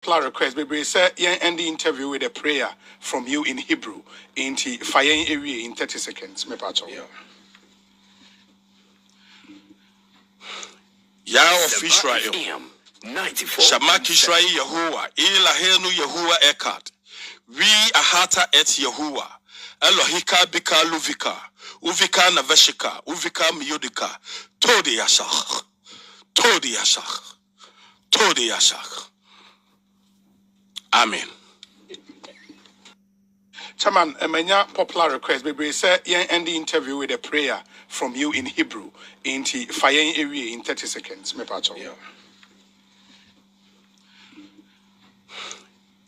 popular request. Baby, say end the interview with a prayer from you in Hebrew in fire area in 30 seconds. Me patcho. Yah of Israel, Shamak Israel Yahuwah, Elahenu Yahuwah Echad, we ahata et Yahuwah, Elohika Bika Luvika, Uvika Naveshika, Uvika Miodika, Todi Yashach, Todi Yashach, Todi Yashach. Amen. Chairman, a popular request. Baby, say end the interview with a prayer from you in Hebrew in fire area in 30 seconds. Me patcho.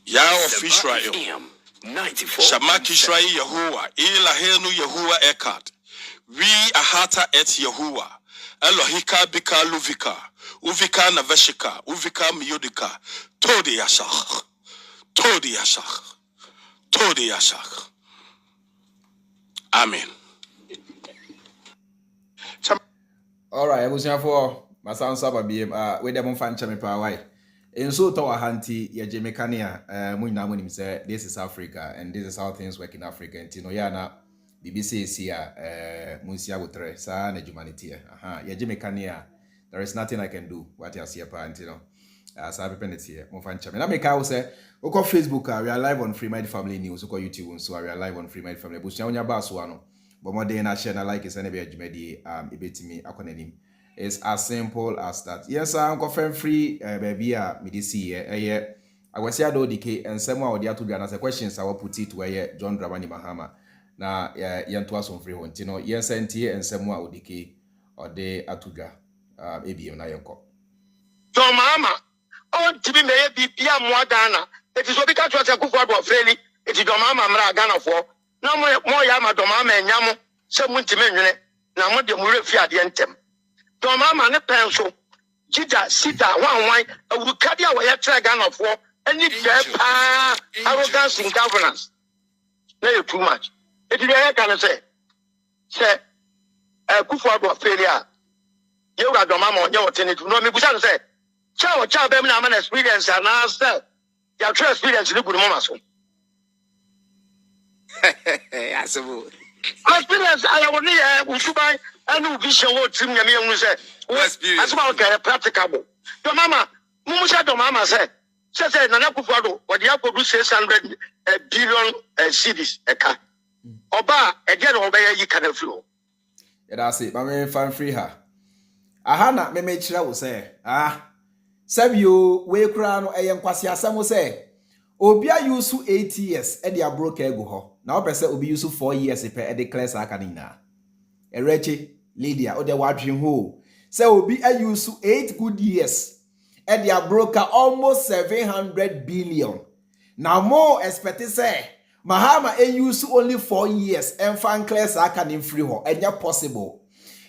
Yah of Israel, Shamak Israel Yahuwah, Elahenu Yahuwah Echad, we ahata et Yahuwah, Elohika Bika Luvika, Uvika Naveshika, Uvika Miodika, Todi Yashach, Todi Yashach, Todi Yashach. Amen. All right, I was here for my son Saba BM. We don't find Chami Pawai. In so to Hanti, ya Jamaica, Munam say this is Africa and this is how things work in Africa. And Tinoyana, BBC is here, Musia Wutre, Sa Humanity. Ya Jamaica, there is nothing I can do. What you see, Pantino. As I repent here, Mofancham. And I make out say, Oko Facebook, we are live on Freemind Family News, Oko YouTube, so we are live on Freemind Family. Bushaonya Baswano. But more than I share na like is anywhere Jumedi ibetimi akonenim. It's as simple as that. Yes, I'm confirm free baby midisi Akwasi Addo Odike and someone of the two Ghana questions I will put it to John Mahama. Na yantua some free one. Tino yes and someone Odike or de atuga ABM na yonko. John Mahama on TV may be more Ghana. It is what we got to Akufo Addo freely. It is John Mahama Ghana for. No more yama domama and yamu, some winter men, now what the Murafia the entem. Domama ne pencil, Jita, Sita, one wine, a Wukadia where you try gun of war, and it's arrogance in governance. No, too much. It is very kind of say, Akufo Addo failure. You got Domama on your tenant to know me, but I say, Chow, Bemna experience and answer. Your true experience in the good moment. Experience I will need Ushubai and vision what Tim Yami said. As well as practicable. Your mama, Mumusha Domama said, Nanaku Fado, what you have produced 600 billion cities a car. Oba, again, obey you can flow. That's it, but me fan free her. Ahana, me make sure will say, save you, we crown a young Akwasi will say. Obia use 8 years e dia broke ego ho na o pese obi use 4 years pe e declare aka nina erechi Lydia o de wadwen ho say obi use 8 good years e dia broke almost 700 billion now more expect say Mahama use only 4 years and fan class aka nin free ho enya possible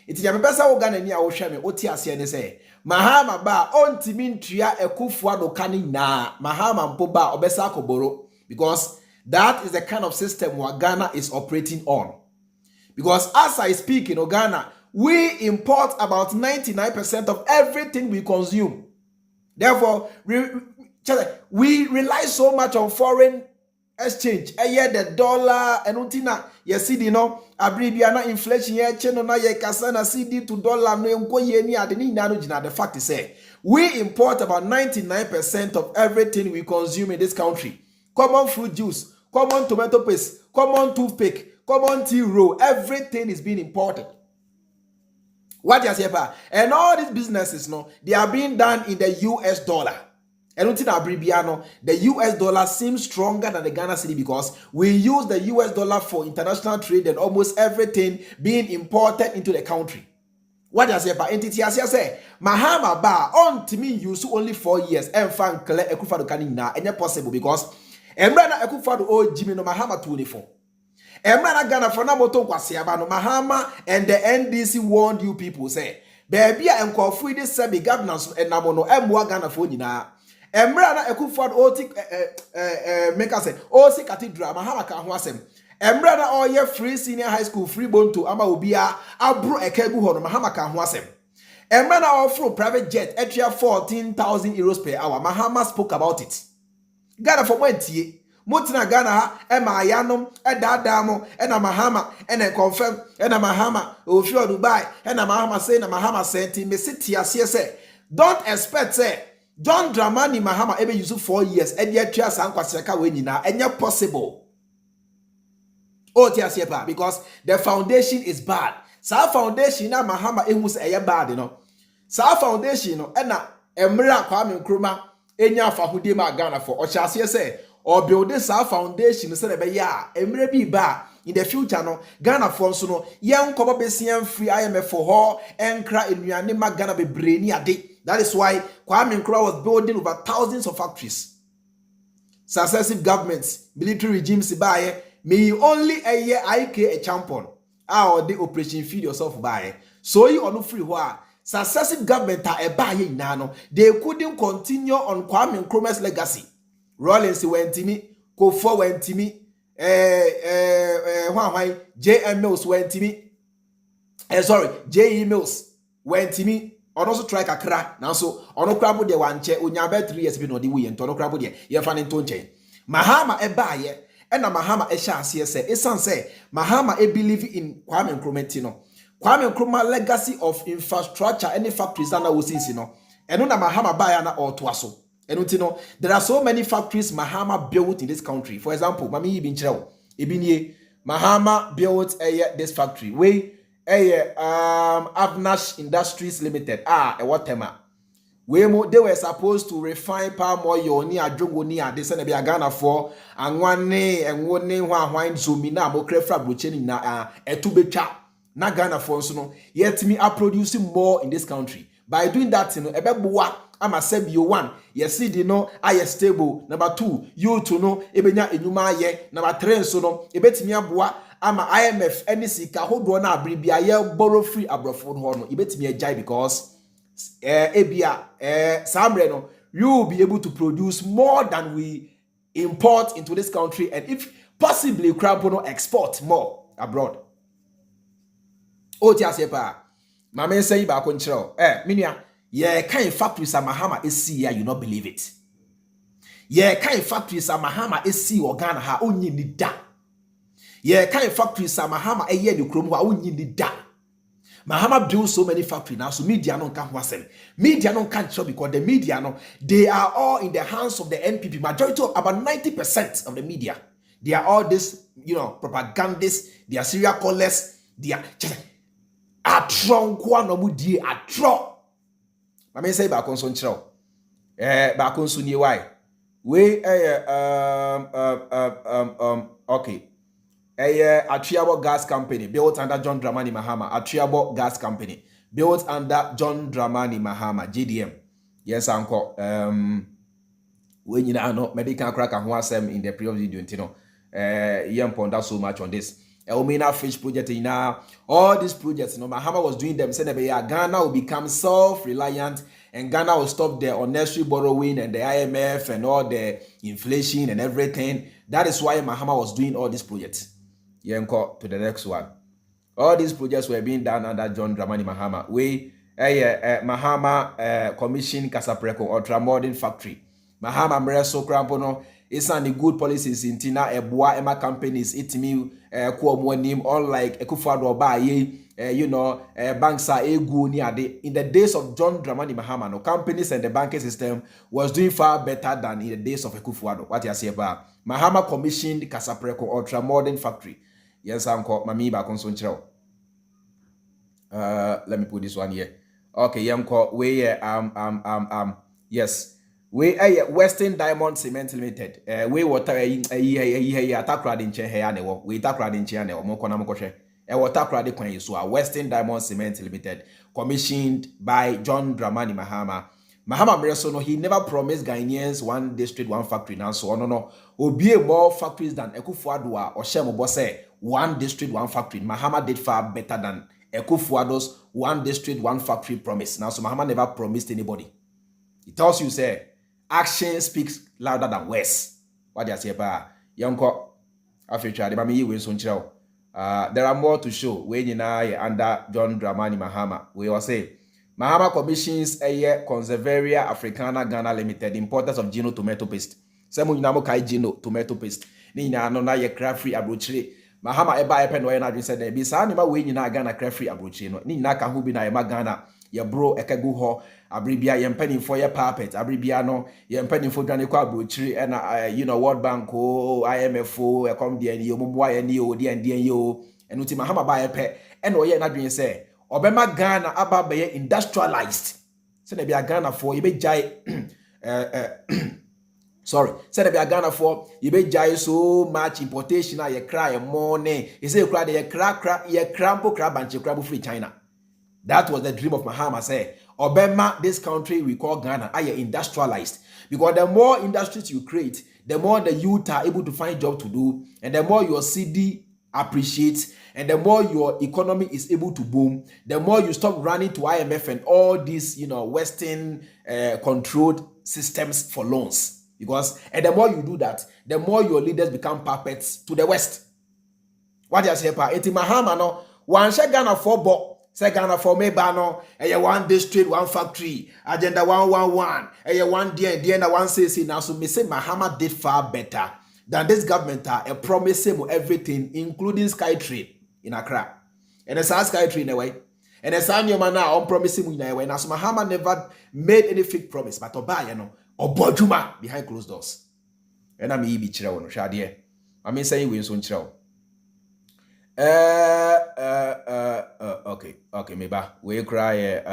it ya pesa wo Ghana ni a wo hwe me oti ase ne say Mahama ba ontimi ntua Akufo Addo kanina Mahama mpo ba obesa akoboro because that is the kind of system where Ghana is operating on. Because as I speak in Ghana, we import about 99% of everything we consume. Therefore, we rely so much on foreign exchange. The dollar and untina you see abribiana inflation na ye kasana CD to dollar no enko ye ni ade ni nanu jina. The fact is we import about 99% of everything we consume in this country. Common fruit juice, common tomato paste, common toothpick, common tea roll, everything is being imported. What you say, and all these businesses they are being done in the US dollar. And the US dollar seems stronger than the Ghana cedi because we use the US dollar for international trade and almost everything being imported into the country. What does it say? Entity as say, Mahama ba on to me use only 4 years and fan kle Akufo Addo kanina and possible because Emrana Akufo Addo o Jimmy no Mahama 24. Emrana Ghana for na moto kwase aba no Mahama and the NDC warned you people say, baby enkofu this sabi governance and namono emwa Ghana for nyina. Emrana Akufo Addo o make us say o si cathedral Mahama ka ho asem. Emrana oye free senior high school free bonto ama obia abro ekegu ho no Mahama ka ho asem. Emrana offer private jet extra 14,000 euros per hour. Mahama spoke about it. Ghana for wentie. Motina Ghana ha ema yanom edada mo ena Mahama ena confirm ena Mahama ofio Dubai ena Mahama say na Mahama senti me city asie say don't expect say John Dramani Mahama ebe use 4 years e dia twa san kwaseka we nyina enya possible. Because the foundation is bad. Sa foundation na Mahama ehu say eye bad no. Sa foundation no ena emra Kwame Nkrumah enya afahude ma Ghana for ochiasie say or build this foundation so be ya emre bi ba in the future no Ghana for so no yen kobo besian free IMF for ho enkra enuane ma Ghana be breni ade. That is why Kwame Nkrumah was building over thousands of factories. Successive governments, military regimes baye may only a year IK a champion. Or the operation feed yourself by. So you are no free why successive government are a baye nano. They couldn't continue on Kwame Nkrumah's legacy. Rollins went to me, Akufo went to me, JM Mills went to me. JE Mills went to me. On also try kakra now so ono krabo de wanche onya be 3 years bi no de we ento ono krabo de ye fa ne nto nchen Mahama e baaye e na Mahama e sha ase se esan se Mahama e believe in Kwame Nkrumah no Kwame Nkrumah legacy of infrastructure any factories na wo sinsi no eno na Mahama baaye na oto aso eno ti no there are so many factories Mahama built in this country. For example mami yi bi nchrew ebinie Mahama built this factory we Avnash Industries Limited. What tema? They were supposed to refine palm oil ni adjongo ni ade se na be Ghana for anwane enwone hwan zomina mo krefra brocheni na etubetwa na Ghana for so no yet me are producing more in this country. By doing that, you know, ebeboa ama sebio 1 yes di no aye stable. Number 2 you to know ebenya enyuma aye. Number 3 so no ebetimi aboa ama IMF any sika hodo na abribia ye borrow free abrofo ho no ebetimi agai because samre no you will be able to produce more than we import into this country, and if possibly crab no export more abroad. Oti asepa mama say ba ko nchiro minia ye kan factories Mahama esi ya you not believe it. Ye kan factories Mahama esi Ghana ha onyi ni da. Ye kan factories Mahama eye ni krom ha onyi ni da. Mahama built so many factories now, so media no can wasem. Media no can't show because the media no, they are all in the hands of the NPP. Majority of about 90% of the media, they are all this, you know, propagandists. They are serial callers. They are atron kwa no mu die atro. Mama say ba konso nchiro. Ba konso ni why? We okay. Atriabo Gas Company built under John Dramani Mahama. Atriabo Gas Company built under John Dramani Mahama. GDM. Yes, uncle. When you know medical crack and wasem in the previous video, you know, you ponder so much on this. Omina Fish project in all these projects, you know, Mahama was doing them. Said that Ghana will become self-reliant and Ghana will stop the unnecessary borrowing and the IMF and all the inflation and everything. That is why Mahama was doing all these projects. Yenko to the next one. All these projects were being done under John Dramani Mahama. Mahama commissioned Kasapreko ultra-modern factory. Mahama Mreso Krampono is on the good policies in Tina Ebwa Emma companies itimi kuomwanim unlike Akufo Addo you know banks are in the days of John Dramani Mahama. No companies and the banking system was doing far better than in the days of Akufo Addo. What you say about Mahama commissioned Kasapreko ultra-modern factory. Yes, uncle, mami ba konso. Let me put this one here. Okay, yanko, we yes. We Western Diamond Cement Limited. We water atakrade nche he ya ne wo. We takrade nche ya ne wo. Mo kona mo kohwe. Water krade kwan yeso a Western Diamond Cement Limited commissioned by John Dramani Mahama. Mahama Mreso no, he never promised Ghanaians one district, one factory. Now so no. Obi more factories than Akufo Addo or Shemo Bose. One district, one factory. Mahama did far better than Akufo Addo's one district, one factory promise. Now, so Mahama never promised anybody. It tells you, say, action speaks louder than words. What do you say about Yonko? There are more to show. When you know under John Dramani Mahama, we will say Mahama commissions a Conservaria Africana Ghana Limited, importers of Gino tomato paste. Some nyina kai gino tomato paste. Ni nyina no na ye cra free abrochire. Mahama eba epe no ye na dwen say na bi saa ne ma we nyina Ghana cra free abrochire no. Ni nyina ka ho bi na ye ma Ghana ye bro ekegu ho abribia ye mpanimfo ye carpet abribia no ye mpanimfo dwane kwa abrochire na World Bank o IMF o ekom de ani omumwa ye ni o de ande ye o enu ti Mahama ba epe ena oye na dwen say obema Ghana aba be industrialized. Say na bia Ghana for ye be jai sorry, said be Ghana for you be jai so much importation ye cry money. He say cry ye crampo crab and crab free China. That was the dream of Mahama. Say Obama, this country we call Ghana, are industrialized. Because the more industries you create, the more the youth are able to find job to do, and the more your CD appreciates, and the more your economy is able to boom, the more you stop running to IMF and all these, Western controlled systems for loans. Because and the more you do that, the more your leaders become puppets to the West. What you say, pa? Eti Mahama no one share Ghana for bo, say Ghana for me no. One district, one factory, agenda 111. One day na one say now. So me say Mahama did far better than this government. A promise him everything, including Skytrade in Accra. And a Skytrade in a way. And a son your man now on promising in a way. Now so Mahama never made any fake promise, but Oba or Bojuma behind closed doors. And I'm be children, Shadia. I mean, saying we soon chill. Okay, maybe we cry.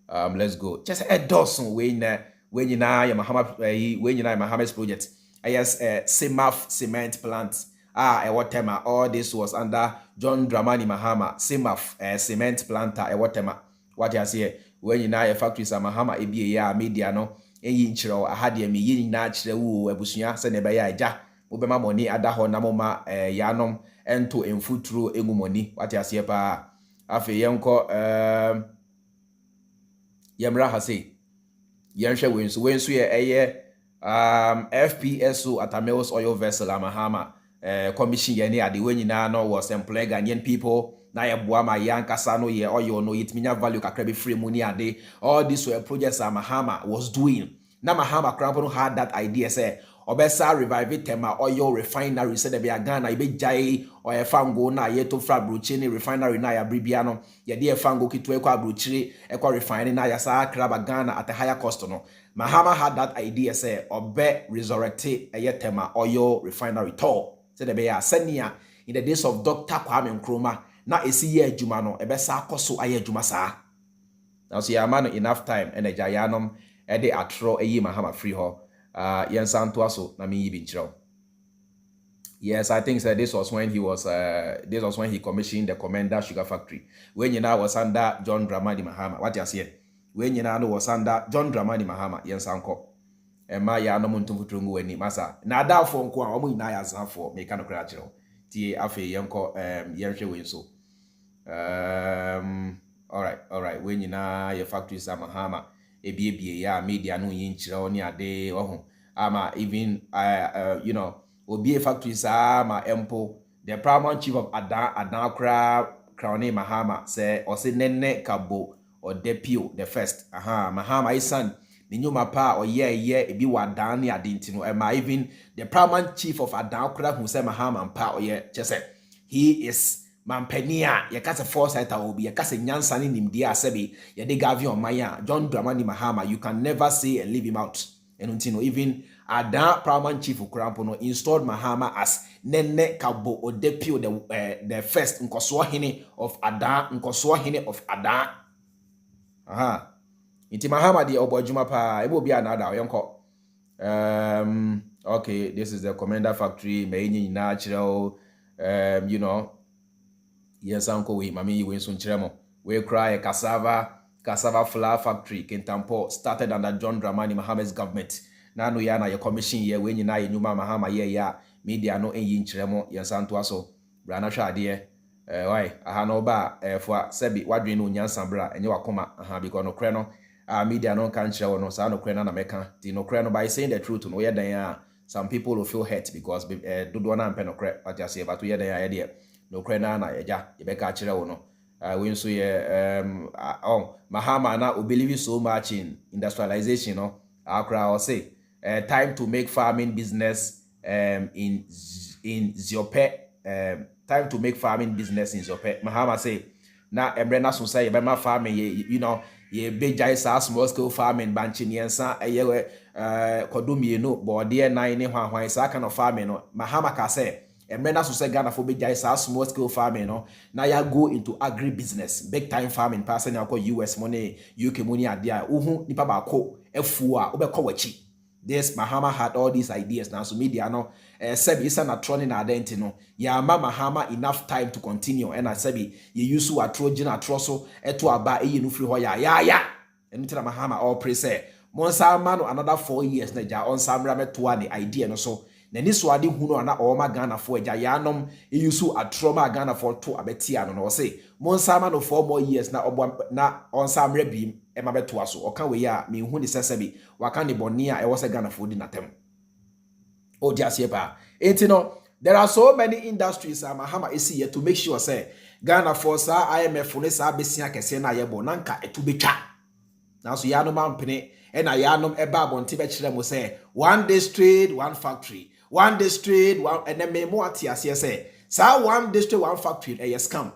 Let's go. Just a dozen when you know Mahama's project. Yes, Simaf cement plant. What time? All this was under John Mahama. Simaf cement planter. What time? What you say? When you know a factory, Mahama ABA media no. Eyi nchiro ahade me yini na chire wo abusuya se ne be ya ja wo be ma money ada ho na moma yanom ento enfuturo egu money wati ase pa afi yenko yemra hase yenhwe wenso ye eye FPSO Atameos oil vessel Mahama commission ye ne ade wenyina no was employ Ghanaian people na ye boa ma yankasa no ye oil no yitminya value kakra be free money ade. All these were projects Mahama was doing. Na Mahama Crampono had that idea say obesa revive tema oil refinery said be Ghana ibe jai or a fango na ye to fra brochini refinery na ya bribiano ye de fango kitu ekwa brochiri ekwa refinery na ya sa kraba Ghana at a higher cost no. Mahama had that idea say obe resurrect a tema oil refinery to said be ya senia in the days of Dr. Kwame Nkrumah na esi ye adwuma no ebesa akoso aye adwuma saa. Now see amano enough time and jayanom e de atro eyi Mahama free ho yensanto aso na me yibi nchiro. Yes, I think this was when he commissioned the Commander Sugar Factory. When you now was under John Mahama. What you say? When you now was under John Mahama yensanko. Ma ya no muntu futrungu weni masa. Na da fo nko a omo ina ya zanfo me kan kra chiro. Ti afi yenko yenhwe wenso. All right. When you na your factories Mahama ebie ya media no yin chira oni ade ohun ama even obi factories ma empo the paramount chief of Addai Crown Mahama say o se nenne kabo or depio the first Mahama isan ni nyuma pa o ye ebi wadan ni ade ntino even the paramount chief of Addai who say Mahama pa o ye chese he is Mampenia, ye kase foresight obi, ye kase nyansa ni nimdia asebi, ye de gavi on maya, John Mahama, you can never say and leave him out. And even Addai paramount chief of Krampono installed Mahama as Nene Kabo Odepio the first Nkoswahine of Addai. Inti Mahama di obojuma pa, ebo bi another yonko. Okay, this is the Commander Factory, me natural, Yes, uncle, we mami we soon chiremo. We cry cassava flour factory, Kentampo, started under John Mahama's government. Now no yana your commission ye when you na ye nyuma Mahama ye ya media no enyin chiremo yes anto aso. Brana sha de why aha no ba for sebi wadwe no nyansa bra enye wakoma because no kre no media no kan chire no sa no kre na meka ti no kre no by saying the truth no ye dan some people will feel hurt because do na mpe no kre what you say but ye dan ya de no krena na eja yebeka kire wo no we nso ye Mahama na o believe so much in industrialization no akra o say time to make farming business in Ziope. Time to make farming business in Ziope. Mahama say, na embrena so say be farming, you know, ye big small scale farming banchi niensa kodumi no bode na ne hwan sa kind of farming no. Mahama ka say embrena so say Ghana for big small scale farming no. Now ya go into agri business, big time farming, person ya call US money, UK money adia. Uhu nipa ba ko efua obekọ wachi. This Mahama had all these ideas now, so media no said it's an atronic identity no. Ya Mahama enough time to continue, and I said you use to a Trojan atroso to aba no free hoya ya and tell Mahama all pray say Monsa man another 4 years na ja on Samra to the idea no so. Neni swadi huno ana oma Ghana for ja yanom use to a trauma Ghana for to abetia no say Monsa man 4 more years na on Samra beam. Ema beto aso oka we ya me hu ni sesebi waka ni boni a e wose Ghana for di natem o dia se pa enti no there are so many industries Mahama isi here to make sure say Ghana for sa IMF ne sa besia kese na yebo nanka etu betwa na so ya no mampene e na ya no eba abonte be kire mo say one district one factory one district one and me mo atiase say sa one district one factory e scam.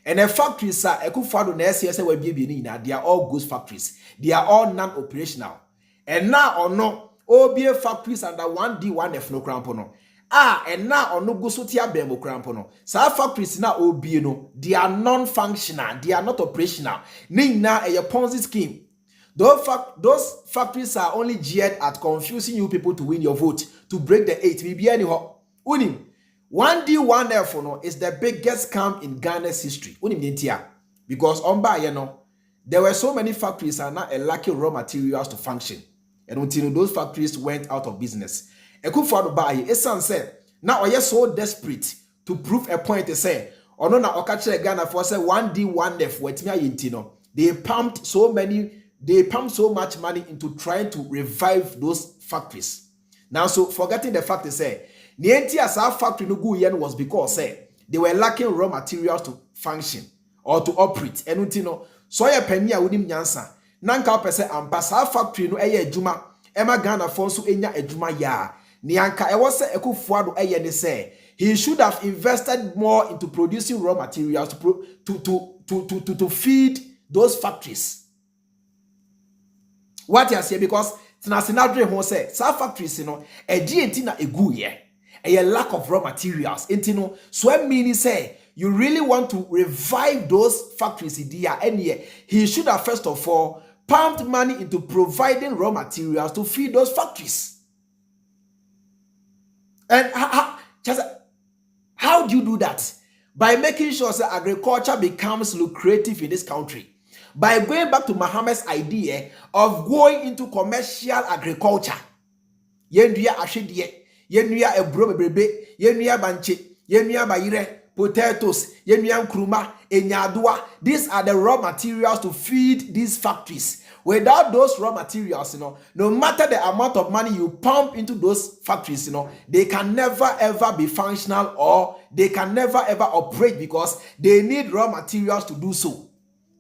And the factories are Akufo Addo na SCS we be they are all ghost factories. They are all non-operational. And now or no, OBA factories under 1D 1F no crampono. And now or no go sotia bemo crampono. So factories now OBA no, they are non-functional, they are not operational. Nina a Ponzi scheme. Those factories are only geared at confusing you people to win your vote, to break the 8. We be anyhow. Unim. 1D 1F no is the biggest scam in Ghana's history. Because there were so many factories and now lacking raw materials to function. And until those factories went out of business. Akufo Addo buy it said now are so desperate to prove a point to say or no na okache Ghana for say 1D 1F wetmia yintino. They pumped so much money into trying to revive those factories. Now so forgetting the fact to say Nienti as our factory no go yen was because they were lacking raw materials to function or to operate. And untino so ya penia unim nyansa. Nanka pese ampas our factory no eye adwuma ema Ghana for so enya adwuma ya. Nianka e was Akufo Addo eye ne say he should have invested more into producing raw materials to feed those factories. What you say because tinasinadre ho say sa factories no e di na egu ye. A lack of raw materials. Intino, so I mean say you really want to revive those factories in there, and he should have first of all pumped money into providing raw materials to feed those factories. And how do you do that? By making sure that agriculture becomes lucrative in this country. By going back to Mahama's idea of going into commercial agriculture. Yenduya ashidie. Yenuya ebro bebrebe, yenuya banche, yenuya bayire, potatoes, yenuya nkruma, enyadua. These are the raw materials to feed these factories. Without those raw materials, no matter the amount of money you pump into those factories, they can never ever be functional or they can never ever operate because they need raw materials to do so.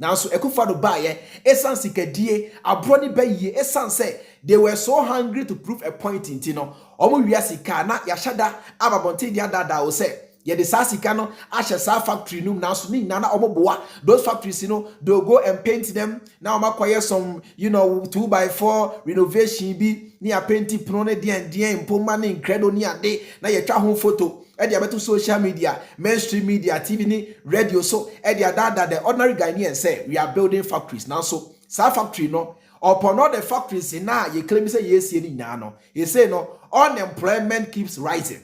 Now, so Akufo Addo buy esan sikadie abroni baye esan say they were so hungry to prove a point in Tino. Omo wia sika na yashada ababonte dia dada o say ye de sa sika no ahye sa factory num na so ni na omo boa those factories they'll go and paint them now makoye some 2x4 renovation bi ni a painti pro ne dien mpoma ne incredo ni ade na ye twa ho photo e dia beto social media mainstream media TV ni radio so e dia dada the ordinary Ghanaians say we are building factories now so sa factory no upon all the factories na ye claim say yes ye ni na no he say no unemployment keeps rising.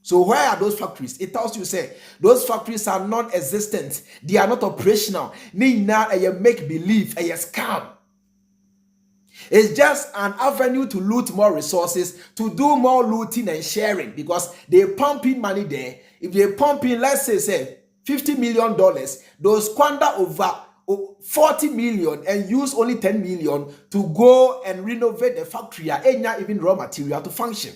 So where are those factories? It tells you say those factories are non-existent. They are not operational. Ni na a make believe a scam. It's just an avenue to loot more resources, to do more looting and sharing because they pump in money there. If they pump in, let's say $50 million, they'll squander over 40 million and use only 10 million to go and renovate the factory and not even raw material to function.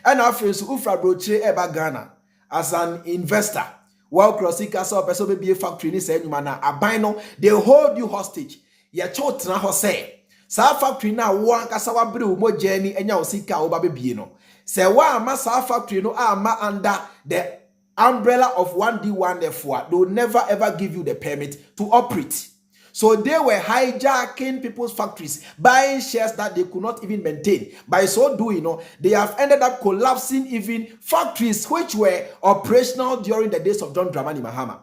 And our friends Ufra Broche Eba Ghana as an investor, while crossing castle person be a factory in this man, a bino, they hold you hostage. Your children say, sa factory na wo ankasa wa bere wo mojani enya wo sika wo ba bebie no se wa ama sa factory no ama under the umbrella of 1D1F1, they will never ever give you the permit to operate. So they were hijacking people's factories, buying shares that they could not even maintain. By so doing, they have ended up collapsing even factories which were operational during the days of John Mahama.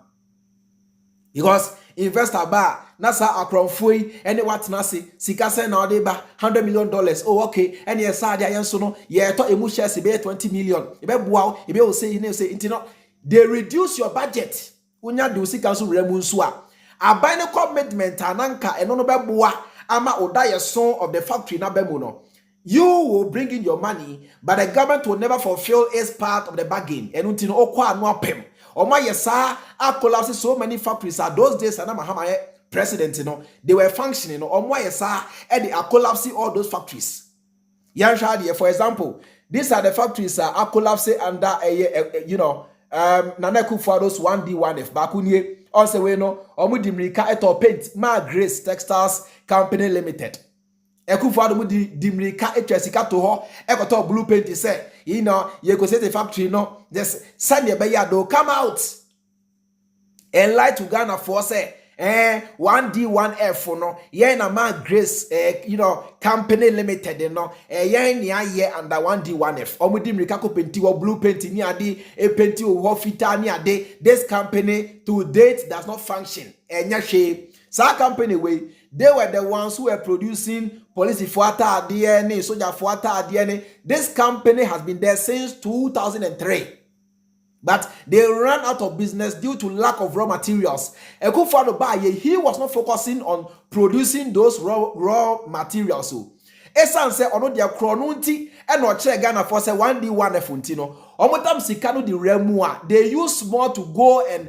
Because investor bar nasa akronfoi any what nasi sikase na odeba $100 million. Oh okay, and yes sad ayenso no ye to emu shares be 20 million. Ebe bua ebe o say intino they reduce your budget. Unya de usika so remu nso a abai ne commitment ananka eno no be bua ama oda son of the factory na be mu no. You will bring in your money, but the government will never fulfill its part of the bargain. And until okwa anu apem. Oma yesa a collapse so many factories are those days and Mahama president they were functioning oma yesa and they are collapsing all those factories. For example, these are the factories are collapsing under Nana Akufo Addo's 1D1F bakunye also we know omudimrika eto paint ma Grace Textiles Company Limited. Akufo Addo dimrika etwasika to ho ekoto blue paint say ye go say the factory just send your baby do come out and lie to Ghana for say 1D1F no ye na ma Grace Company Limited ye ni aye under 1D1F omudimrika ko painti wo blue paint ni ade e painti wo fita ni ade. This company to date does not function enya hwe. Sa company way they were the ones who were producing police for DNA, soldier for DNA. This company has been there since 2003. But they ran out of business due to lack of raw materials. Akufo Addo he was not focusing on producing those raw materials. So, esan se ono dia kronunti and no che Ghana for say 1D1F untino. Omotam sikano di remua. They use more to go and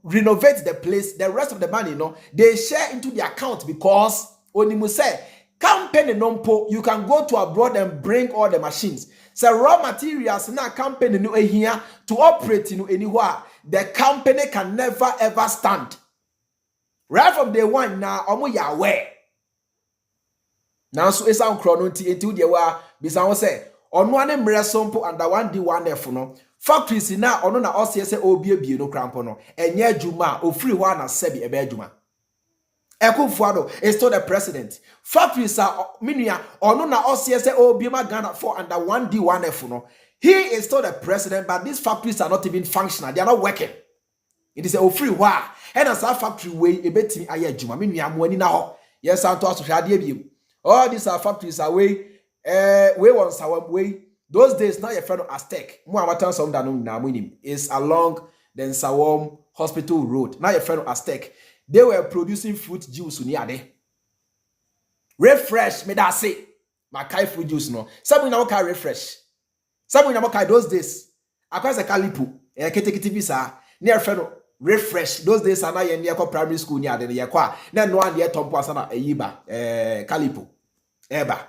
renovate the place. The rest of the money, they share into the account because onimu say company nompo you can go to abroad and bring all the machines. So raw materials na company no here to operate anywhere. The company can never ever stand. Right from day one now, omo ya aware. Now so esa nkrono nti enti de wa bisa wo say ono ane mre sompo under 1D1F no. Factories na ono na ose obiebie no krampo no enye adwuma ofiri ho na sebi ebe adwuma. Akufo Addo is still the president. Factories are minua ono na ose obiema Ghana for under 1D1F no. He is still the president, but these factories are not even functional. They are not working. It is a ofiri ho a and as a factory way ebetimi aye adwuma minua mo ani na ho. Yes anto aso hwade abiem. All these are factories are way on Sawam way. Those days now your friend Aztec. Is along the Sawam Hospital Road. Now your friend Aztec. They were producing fruit juice refresh me that say Makai fruit juice no. Some now can refresh. Some now can those days. Akwasi Kalipu. Kete visa. Near friend refresh. Those days are now near primary school near the yakwa. Then no one near Tom Pasana Yiba Kalipu. Eba.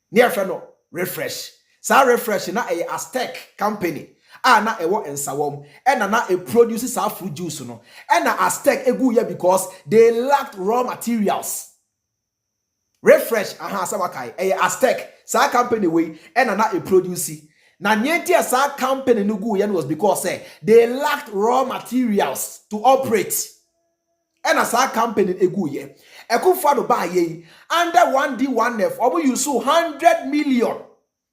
Near friend refresh. Sa refresh na a Aztec company. Na ewo ensawom. Na a produces our fruit juice no. Na Aztec egu here because they lacked raw materials. Refresh sawakai a Aztec sa company way na a produce. Na nyenti sa company no gu here was because they lacked raw materials to operate. Na sa company egu here. Akufo Addo ba ye under 1D1F omo use 100 million.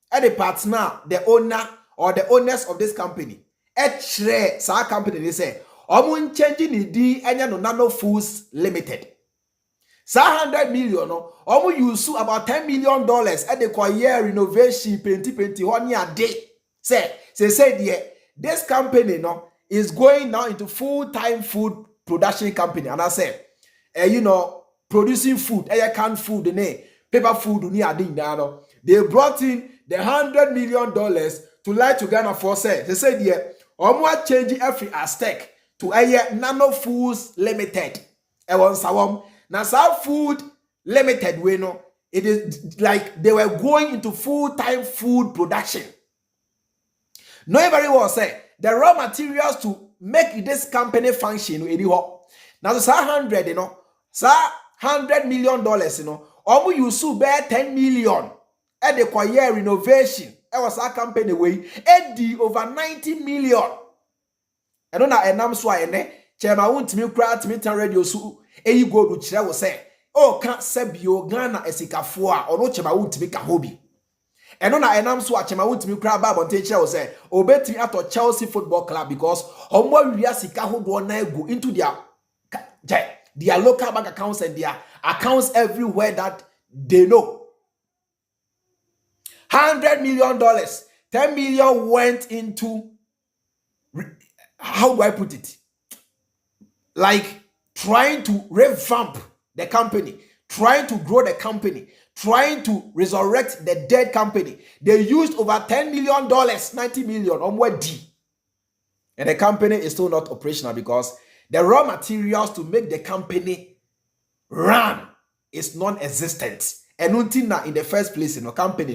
At the partner, the owner or the owners of this company, share sa company they say, omun changing the enya no nano foods limited. Sa 100 million omu use about $10 million at the year renovation painty 1 year day. Say this company is going now into full-time food production company. And I said, producing food, canned food, paper food, they brought in the $100 million to lie to Ghana for say. They said, omo changing every Aztec to Nano Foods Limited. Sawam. Now, South Food Limited, it is like they were going into full-time food production. No, very well say the raw materials to make this company function. Now, the $100 million, omo use bear 10 million and the choir renovation. It was a company way edi over 90 million. And on a nam so ene chema won't me cry to me turn radio so e go to chira will say, oh can't sebio Ghana esikafo a ono chema won't me ka hobby. And on a nam so chema won't me cry bab on chira will say, obey me at Chelsea Football Club because homo we sika ho do na go into their local bank accounts and their accounts everywhere that they know. $100 million, 10 million went into, how do I put it? Like trying to revamp the company, trying to grow the company, trying to resurrect the dead company. They used over $10 million, 90 million on what D. And the company is still not operational because the raw materials to make the company run is non-existent. And until now, in the first place, in the company, no.